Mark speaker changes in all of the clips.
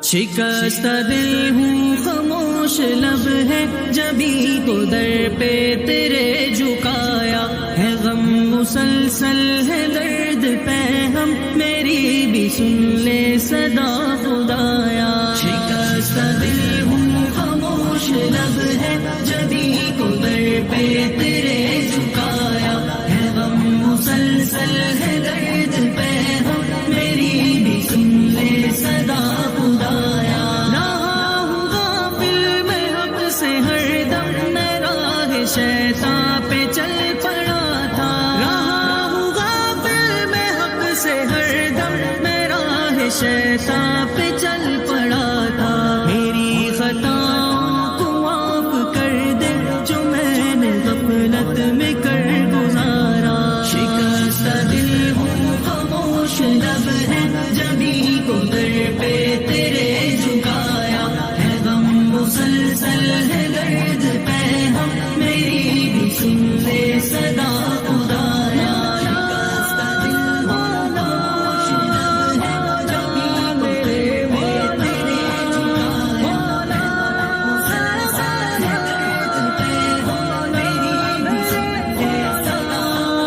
Speaker 1: شکستہ دل ہوں خاموش لب ہے جبھی کو در پہ تیرے جھکایا ہے غم مسلسل ہے درد پہ ہم میری بھی سن لے صدا خدایا شکستہ دل ہوں خاموش لب ہے جبھی کو در پہ تیرے جھکایا ہے غم مسلسل ہے درد پہ ہم میری بھی سن لے صدا خدایا رہا ہوں غافل میں حق سے ہر دم میں راہ شیطان پہ چل پڑا تھا رہا ہوں غافل میں حق سے ہر دم میں راہ شیطان پہ چل پڑا تھا میری خطاؤں کو معاف کر دے جو میں نے غفلت میں کر گزارا شکستہ دل ہوں خاموش لب ہے جبھی کو در پہ تیرے جھکایا ہے غم مسلسل ہے درد پہ ہم میری بھی سن لے صدا خدایا شکستہ دل ہوں خاموش لب ہے جبھی کو در پہ تیرے جھکایا ہے غم مسلسل ہے درد پہ ہم میری بھی سن لے صدا خدایا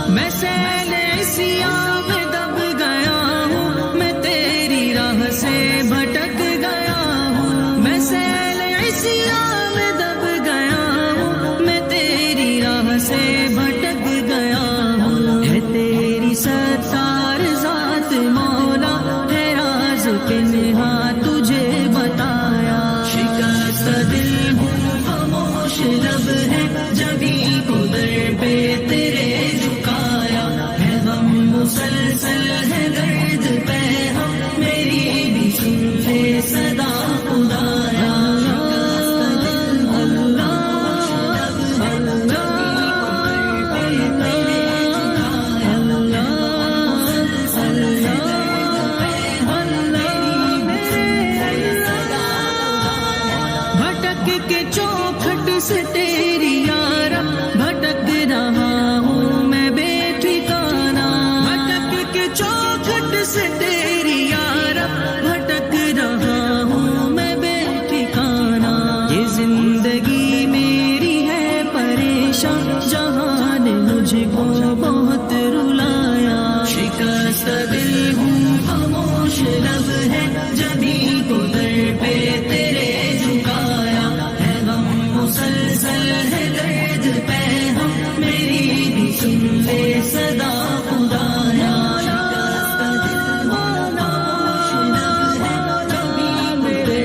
Speaker 1: میں سیل سیاہ میں دب گیا ہوں میں تیری راہ سے بھٹک گیا ہوں میں سیل سیاہ میں دب گیا ہوں میں تیری راہ سے بھٹک گیا ہوں ہے تیری ستار ذات مولا ہے راز کے نہا تجھے بتایا شکستہ دل ہوں خاموش لب ہے جبھی کو در پہ تیرے جھکایا ہے غم مسلسل ہے درد پہ ہم میری بھی سن لے صدا خدایا شکستہ دل ہوں خاموش لب ہے جبھی کو در پہ تیرے جھکایا ہے غم مسلسل ہے درد پہ ہم میری بھی سن لے صدا خدایا بھٹک کے چوکھٹ سے تیری یارب بھٹک رہا ہوں میں بے ٹھکانا بھٹک کے چوکھٹ سے تیری یارب بھٹک رہا ہوں میں بے ٹھکانا یہ زندگی میری ہے پریشان جہاں نے مجھ کو بہت رلایا شکستہ دل ہوں خاموش لب ہے جبھی کو در پہ تیرے جھکایا ہے غم مسلسل ہے درد پہ ہم میری بھی سن لے صدا خدایا شکستہ دل ہوں خاموش لب ہے جبھی کو در پہ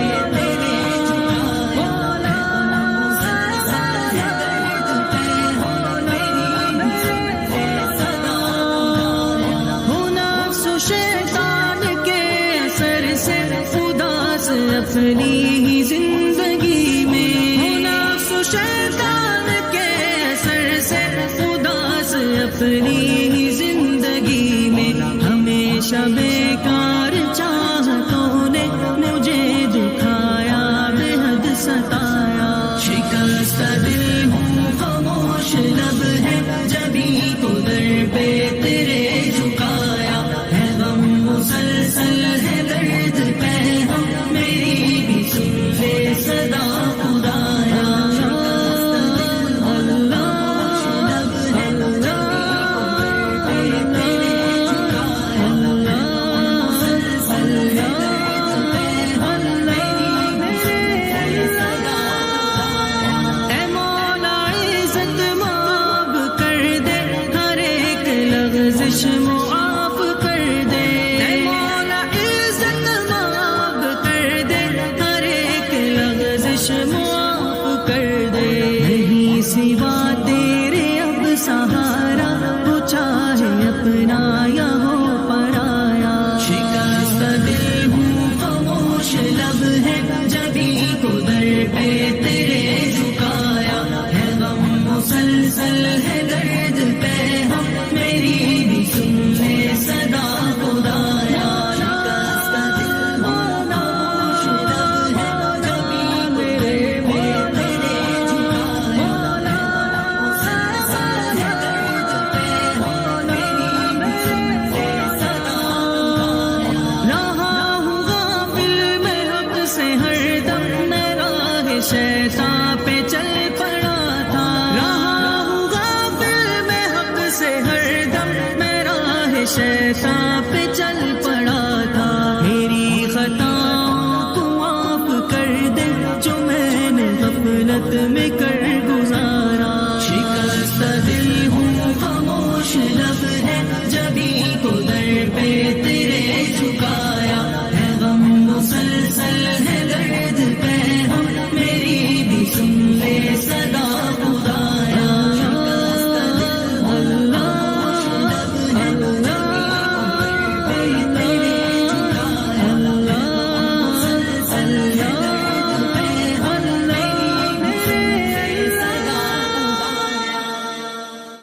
Speaker 1: تیرے جھکایا ہے غم مسلسل ہے درد پہ ہم میری بھی سن لے صدا خدایا ہوں نفس و شیطان کے اثر سے اداس اپنی ہی زندگی میں ہوں نفس و شیطان کے اثر سے اداس اپنی ہی زندگی میں ہمیشہ بیکار چاہتوں نے مجھے دکھایا بے حد ستایا شکستہ دل ہوں خاموش لب ہے جبھی کو در پہ تیرے جھکایا ہے غم مسلسل ہے درد پہ ہم میری بھی سن لے شیطان پہ چل پڑا تھا، رہا ہوں غافل میں حق سے ہر دم، میں راہ شیطان